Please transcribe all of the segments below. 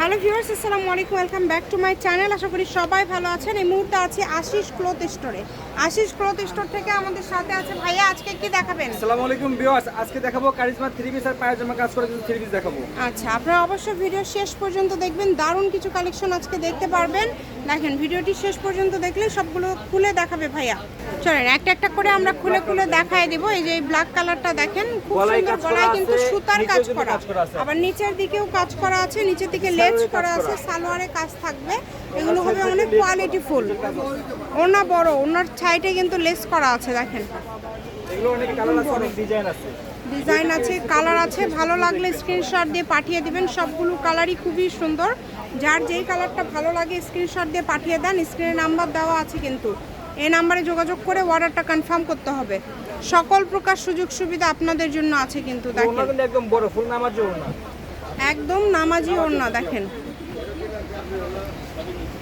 Hello viewers, আসসালামু আলাইকুম, welcome back to my channel. আশা করি সবাই ভালো আছেন। এই মুহূর্তে আছি আশিস ক্লথ স্টোরে। আশিস ক্লথ স্টোর থেকে আমাদের সাথে আছে ভাইয়া। আজকে কি দেখাবেন? আসসালামু আলাইকুম ভিউয়ার্স, আজকে দেখাবো কারিজমা 3 পিস আর পায়জামা কাজ করে কিছু 3 পিস দেখাবো। আচ্ছা, আপনারা অবশ্যই ভিডিও শেষ পর্যন্ত দেখবেন। দারুণ কিছু কালেকশন আজকে দেখতে পারবেন। দেখেন, ভিডিওটি শেষ পর্যন্ত দেখলে সবগুলো খুলে দেখাবে ভাইয়া। চলেন একটা একটা করে আমরা খুলে খুলে দেখায় দেব। এই যে এই ব্ল্যাক কালারটা দেখেন, খুব সুন্দর। গলায় কিন্তু সুতার কাজ করা, আবার নিচের দিকেও কাজ করা আছে, নিচের দিকে লেজ করা আছে, সালোয়ারে কাজ থাকবে। এগুলো হবে অনেক কোয়ালিটি ফুল। ওনা বড়, ওনার সাইডে কিন্তু লেস করা আছে। দেখেন, এগুলো অনেক কালার আছে, অনেক ডিজাইন আছে, ডিজাইন আছে, কালার আছে। ভালো লাগলে স্ক্রিনশট দিয়ে পাঠিয়ে দিবেন। সবগুলো কালারই খুবই সুন্দর। যার যেই কালারটা ভালো লাগে স্ক্রিনশট দিয়ে পাঠিয়ে দেন। স্ক্রিনে নাম্বার দেওয়া আছে, কিন্তু এই নাম্বারে যোগাযোগ করে অর্ডারটা কনফার্ম করতে হবে। সকল প্রকার সুযোগ সুবিধা আপনাদের জন্য আছে। কিন্তু দেখেন, একদম বড় ফুল নামাজি ওড়না, একদম নামাজি ওড়না। দেখেন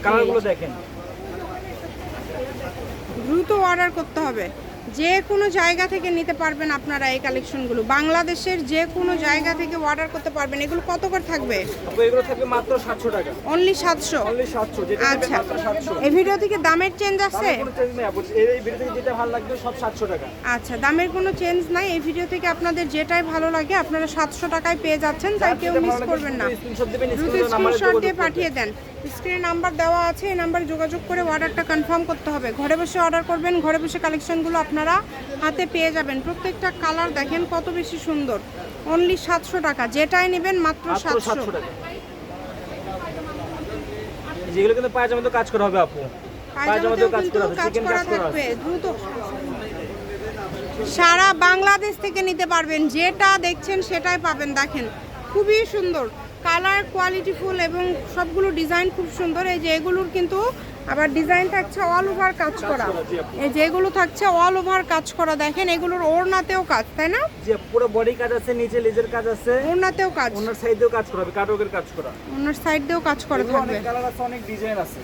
কালারগুলো দেখেন। দ্রুত অর্ডার করতে হবে। যে কোনো জায়গা থেকে নিতে পারবেন আপনারা এই কালেকশনগুলো। বাংলাদেশের যে কোনো জায়গা থেকে অর্ডার করতে পারবেন। এগুলো কত করে থাকবে? এগুলো থাকবে মাত্র 700 টাকা। অনলি 700? অনলি 700। যেটা আচ্ছা, মাত্র 700। এই ভিডিও থেকে দামের চেঞ্জ আছে? কোনো চেঞ্জ নেই আপু, এই ভিডিও থেকে যেটা ভালো লাগবে সব 700 টাকা। আচ্ছা, দামের কোনো চেঞ্জ নাই। এই ভিডিও থেকে আপনাদের যেটাই ভালো লাগে আপনারা 700 টাকায় পেয়ে যাচ্ছেন। তাই কেউ মিস করবেন না। স্ক্রিনশট দিবেন, দ্রুত স্ক্রিনশট দিয়ে পাঠিয়ে দেন। স্ক্রিনে নাম্বার দেওয়া আছে, এই নাম্বারে যোগাযোগ করে অর্ডারটা কনফার্ম করতে হবে। ঘরে বসে অর্ডার করবেন, ঘরে বসে কালেকশনগুলো আপনারা হাতে পেয়ে যাবেন। প্রত্যেকটা কালার দেখেন কত বেশি সুন্দর। অনলি 700 টাকা, যেটাই নেবেন মাত্র 700 টাকা। যেগুলো কিন্তু পায়জামাতে কাজ করা হবে আপু, পায়জামাতেও কাজ করা থাকবে। দ্রুত সারা বাংলাদেশ থেকে নিতে পারবেন। যেটা দেখছেন সেটাই পাবেন। দেখেন, খুবই সুন্দর কালার, কোয়ালিটি ফুল, এবং সবগুলো ডিজাইন খুব সুন্দর। এই যে এগুলোর কিন্তু আবার ডিজাইন থাকছে অল ওভার কাজ করা। এই যে এগুলো থাকছে অল ওভার কাজ করা। দেখেন, এগুলোর ওড়নাতেও কাজ, তাই না? যে পুরো বডি কাজ আছে, নিচে লেজের কাজ আছে, ওড়নাতেও কাজ, ওনার সাইডেও কাজ করা হবে, কাটওয়ার্কের কাজ করা, ওনার সাইড দিয়েও কাজ করা থাকবে। অনেক কালার আছে, অনেক ডিজাইন আছে।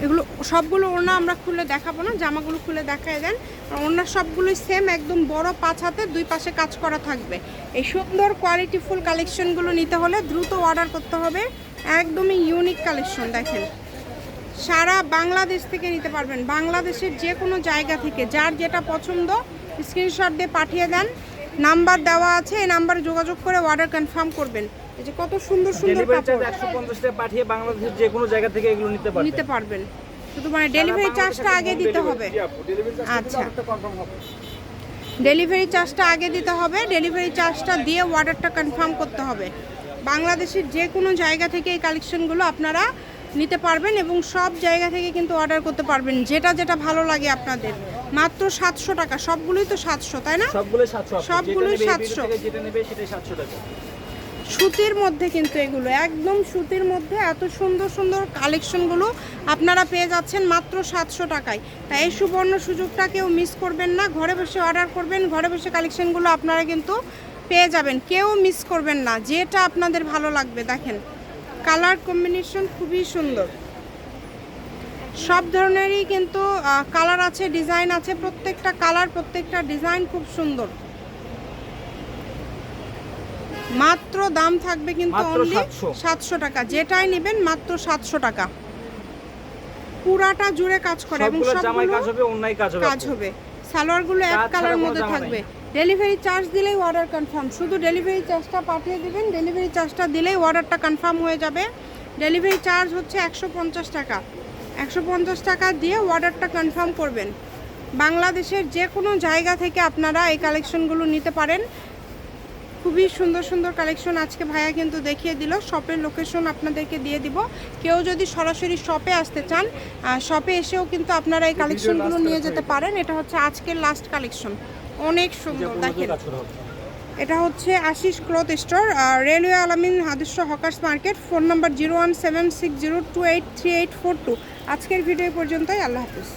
এগুলো সবগুলো ওড়না আমরা খুলে দেখাবো না, জামাগুলো খুলে দেখায় দেন। ওড়না সবগুলোই সেম, একদম বড় 5 হাতে, দুই পাশে কাজ করা থাকবে। এই সুন্দর কোয়ালিটি ফুল কালেকশনগুলো নিতে হলে দ্রুত অর্ডার করতে হবে। একদমই ইউনিক কালেকশন। দেখেন, সারা বাংলাদেশ থেকে নিতে পারবেন। বাংলাদেশের যে কোনো জায়গা থেকে যার যেটা পছন্দ স্ক্রিনশট দিয়ে পাঠিয়ে দেন। নাম্বার দেওয়া আছে, এই নাম্বারে যোগাযোগ করে অর্ডার কনফার্ম করবেন। এই যে কত সুন্দর সুন্দর কাপড়। 150 টাকা পাঠিয়ে বাংলাদেশের যে কোনো জায়গা থেকে এগুলো নিতে পারবেন। শুধু মানে ডেলিভারি চার্জটা আগে দিতে হবে। আচ্ছা, ডেলিভারি চার্জটা আগে দিতে হবে। ডেলিভারি চার্জটা দিয়ে অর্ডারটা কনফার্ম করতে হবে। বাংলাদেশের যে কোনো জায়গা থেকে এই কালেকশনগুলো আপনারা নিতে পারবেন, এবং সব জায়গা থেকে কিন্তু অর্ডার করতে পারবেন। যেটা যেটা ভালো লাগে আপনাদের। মাত্র 700 টাকা। সবগুলোই তো 700, তাই না? সবগুলোই 700। সবগুলোই 700। যেটা নেবে সেটাই 700 টাকা। সুতির মধ্যে কিন্তু এগুলো একদম সুতির মধ্যে এত সুন্দর সুন্দর কালেকশনগুলো আপনারা পেয়ে যাচ্ছেন মাত্র 700 টাকায়। তাই এই সুবর্ণ সুযোগটা কেউ মিস করবেন না। ঘরে বসে অর্ডার করবেন, ঘরে বসে কালেকশনগুলো আপনারা কিন্তু পেয়ে যাবেন। কেউ মিস করবেন না, যেটা আপনাদের ভালো লাগবে। দেখেন, কালার কম্বিনেশন খুবই সুন্দর। সব ধরনেরই কিন্তু কালার আছে, ডিজাইন আছে। প্রত্যেকটা কালার, প্রত্যেকটা ডিজাইন খুব সুন্দর। মাত্র দাম থাকবে কিন্তু অনলি 700 টাকা। যেটাই নেবেন মাত্র 700 টাকা। পুরাটা জুড়ে কাজ করে, এবং সবগুলো কাজ হবে, অন্যায় কাজ হবে। সালোয়ারগুলো এক কালার মধ্যে থাকবে। ডেলিভারি চার্জ দিলেই অর্ডার কনফার্ম। শুধু ডেলিভারি চার্জটা পাঠিয়ে দিবেন। ডেলিভারি চার্জটা দিলেই অর্ডারটা কনফার্ম হয়ে যাবে। ডেলিভারি চার্জ হচ্ছে 150 টাকা। 150 টাকা দিয়ে অর্ডারটা কনফার্ম করবেন। বাংলাদেশের যে কোনো জায়গা থেকে আপনারা এই কালেকশনগুলো নিতে পারেন। খুবই সুন্দর সুন্দর কালেকশন আজকে ভাইয়া কিন্তু দেখিয়ে দিল। শপের লোকেশন আপনাদেরকে দিয়ে দিব। কেউ যদি সরাসরি শপে আসতে চান, শপে এসেও কিন্তু আপনারা এই কালেকশনগুলো নিয়ে যেতে পারেন। এটা হচ্ছে আজকের লাস্ট কালেকশন, অনেক সুন্দর। দেখেন, এটা হচ্ছে আশিস ক্লথ স্টোর, রেলওয়ে আলামিন আদর্শ হকার্স মার্কেট। Phone number 01760283842। আজকের ভিডিও পর্যন্তই। আল্লাহ হাফিজ।